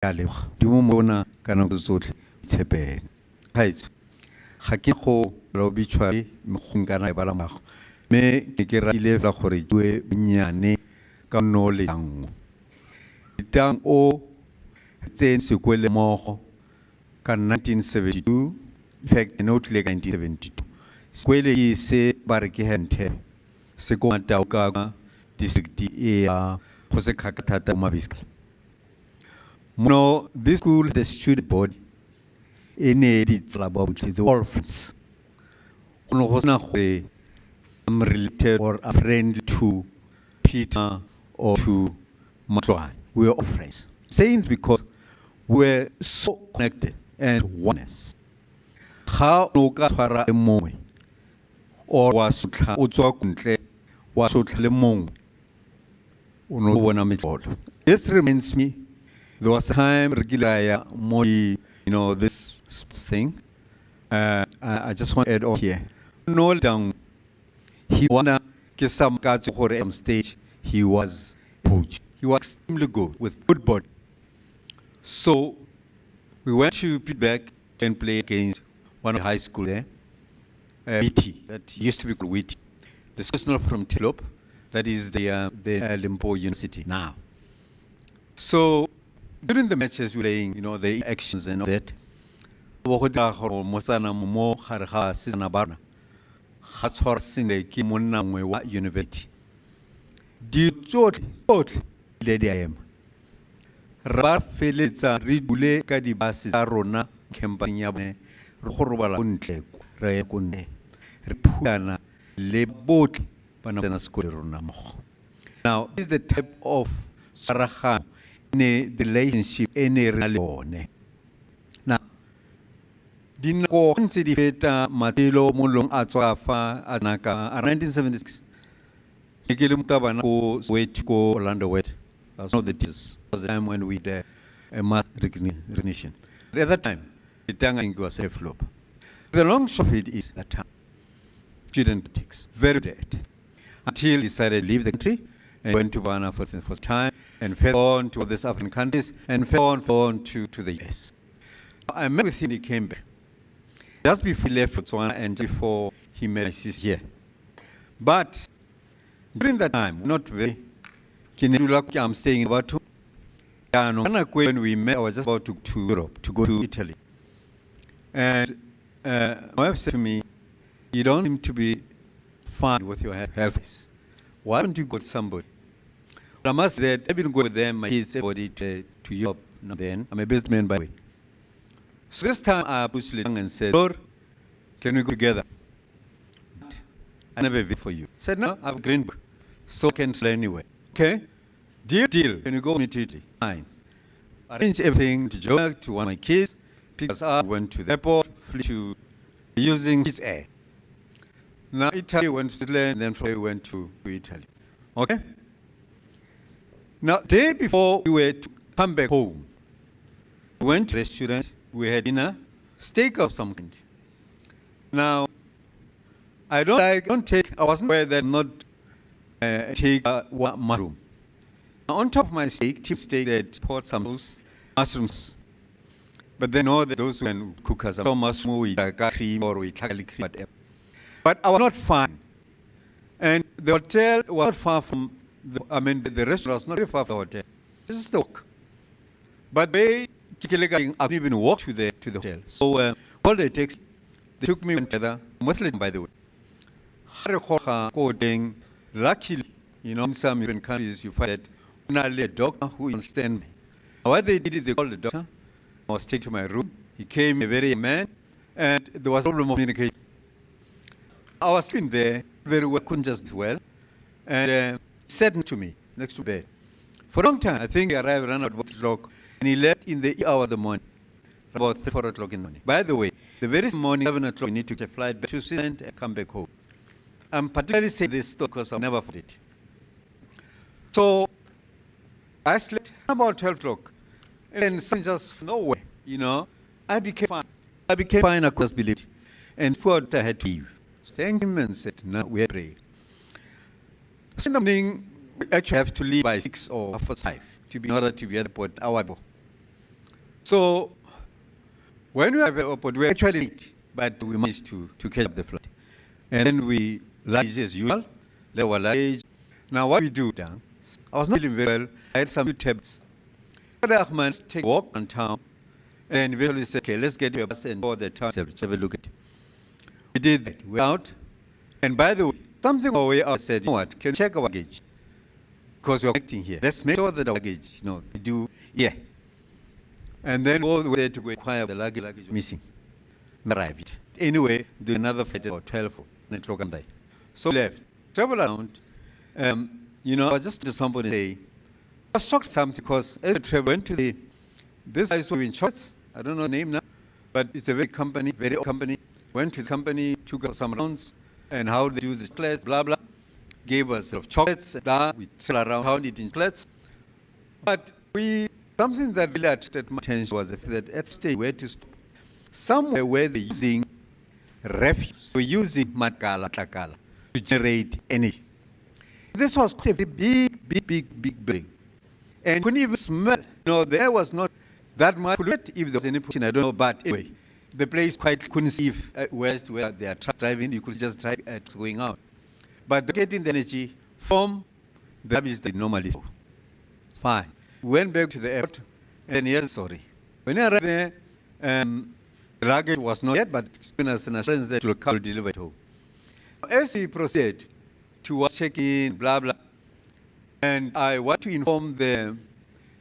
ya le di mo mona kana go tsotle tshepeng haitso ga ke go robitshwa me khungana ba la mago me ke ratile la gore twe nyane ka no le tang o tsen sekwele mogo ka 1972 in fact no tle 1972 sekwele se ba re ke hente se ko mata ka district e ya go se khakatata mabiska. No, this school, the student body, in it's about the orphans. No, I'm related or a friend to Peter or to Matloan. We are all friends. Saying because we're so connected and oneness. How no gatwara emoe or was utwakuntle was utlemong. Uno wana mitol. This reminds me. There was a time regular more, this thing. I just want to add on here. No down. He wanna get some guys to on stage. He was coach. He was extremely good with good body. So we went to Pittsburgh and play against one of the high school there, WT. That used to be called WT. The school from Tilop. That is the Limpo University now. So during the matches, we playing, the actions and all that. Mosana mo harha sisana barna. Hatsor sinde ki monna mwe university. Di tot lady I am. Ra feletsa ridule ka di basi tsa rona campaign bone re go robala kontle re konne re phulana le bot bana tsena sekolo rona mo. Now this is the type of saraga the relationship ene re le one. Now dinako ntse di feta matelo molong a tswa fa a naka 1976 ke le mutabana go wait go Orlando West. That's not the tears. It was the time when we did a mass recognition. At that time, the Letang was a flop. The long short of it is that time, student politics, very dead. Until he decided to leave the country and went to Ghana for the first time and fell on to other African countries and fell on to the US. I met with him, he came back. Just before he left Botswana and before he met my sister here. But during that time, not very, I'm staying about 2. When we met, I was just about to Europe, to go to Italy. And my wife said to me, you don't seem to be fine with your health. Why don't you go to somebody? I must say that I've been going with them, my kids, everybody to Europe. Then I'm a businessman by the way. So this time I pushed Letang and said, Lord, can we go together? But I never wait for you. I said, no, I have a green book. So I can fly anyway. Okay? Deal. Can you go with me to Italy? Fine. I arranged everything to go to one of my kids, picked us up, went to the airport, flew to using his air. Now Italy went to Switzerland, then we went to Italy. Okay? Now, day before we were to come back home, we went to a restaurant, we had dinner, steak of some kind. Now, I wasn't aware that not take mushroom. On top of my steak, that poured some mushrooms. But then all those who can cook us some mushroom with cream or with garlic cream, whatever. But I was not fine. And the hotel was not far from, the restaurant was not very far from the hotel. This is the walk. But I didn't even walk to the hotel. So all the taxi, they took me together, Muslim by the way. Luckily, in some European countries you find that only a doctor who understands me. What they did is they called the doctor. I was taken to my room. He came, a very young man, and there was a problem of communication. I was sitting there very well, couldn't just be well, and he sat next to me, next to bed. For a long time, I think he arrived around about 1 o'clock, and he left in the hour of the morning, about 3 or 4 o'clock in the morning. By the way, the very morning, 7 o'clock, we need to take a flight back to Switzerland and come back home. I'm particularly saying this because I'll never forget it. So I slept about 12 o'clock, and just nowhere, I became fine. I couldn't believe it. And thought I had to leave. So thanked him and said, no, we have prayed. So in the morning, we actually have to leave by 6 or 5 to be in order to be at the port. So when we have an airport, we actually late, but we managed to catch up the flight. And then we luggage as usual. There were luggage. Now what we do, Dan, I was not feeling very well. I had some few tablets. Ahmed take a walk on town and eventually said, okay, let's get to a bus and go the town, have a look at it. We did that. We went out. And by the way, something on the way out said, you know what, can you check our luggage? Because we're connecting here. Let's make sure that our luggage, we do, yeah. And then all the way to go acquire the luggage missing. Arrived. Anyway, do another flight about 12 o'clock and day. So left. Travel around. I was just to somebody say, I was shocked something because as I travel went to this guy who in shorts, I don't know the name now, but it's a very old company. Went to the company, took us some rounds, and how they do the chocolates, blah, blah. Gave us chocolates, blah. We sell around, found it in chocolates. But something that really attracted my attention was that at stage we had to stop somewhere where they're using refuse. We're using takala to generate energy. This was quite a big building. And you couldn't even smell. There was not that much. If there was any pollution, I don't know. But anyway, the place couldn't see where they are driving. You could just drive going out. But getting the energy from the rubbish they normally do. Fine. We went back to the airport. And yes, sorry. When I arrived there, the luggage was not yet, but given us an assurance that it will come delivered home. As we proceeded to check in, blah, blah, and I want to inform the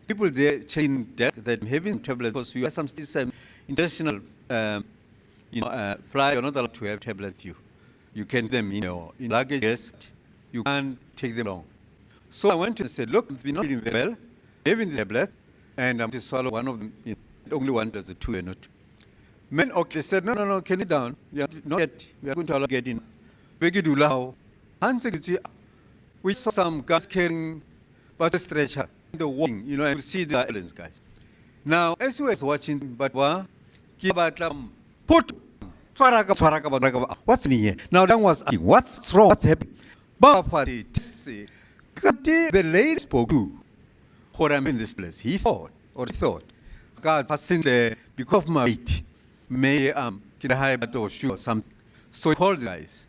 people there checking deck that I'm having tablets because you have some international flight. You're not allowed to have tablets with you. You can take them in luggage, yes. You can't take them along. So I went to and said, look, I've been not feeling very well, having the tablets, and I'm to swallow one of them. Only one does the two and not two. Men, okay, said, no, can you down? Not yet. We are going to allow get in. We saw some guys carrying but a stretcher in the wing, and we see the ambulance guys. Now, as we was watching, but put what's in here? Now, that was asking, what's wrong? What's happening? The lady spoke to what I'm in this place. He thought, God, passing there because of my weight, may get a high or shoe or something. So he called the guys.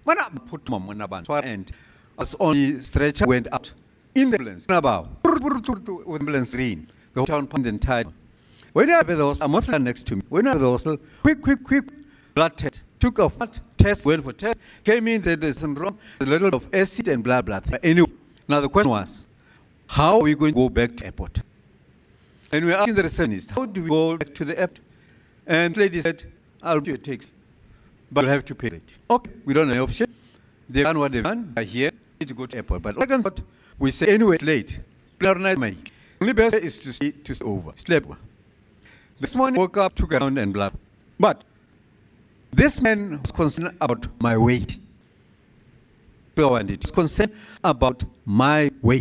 And as only stretcher went out in the ambulance. Ambulance green. The whole town pumped the entire. When I have the hospital, I'm not next to me. When I have the hospital, quick blood test. Took a blood test, went for test, came in, there's some wrong, a little of acid and blah. Anyway, now the question was, how are we going to go back to the airport? And we're asking the receptionist, how do we go back to the airport? And the lady said, I'll do a taxi, but you'll have to pay it. Okay, we don't have an option. They've done what they've done. They're here, need to go to the airport. But second thought, we say, anyway, it's late. The only best is to stay over, sleep. This morning, woke up, took around and blah. But this man was concerned about my weight. He was concerned about my weight.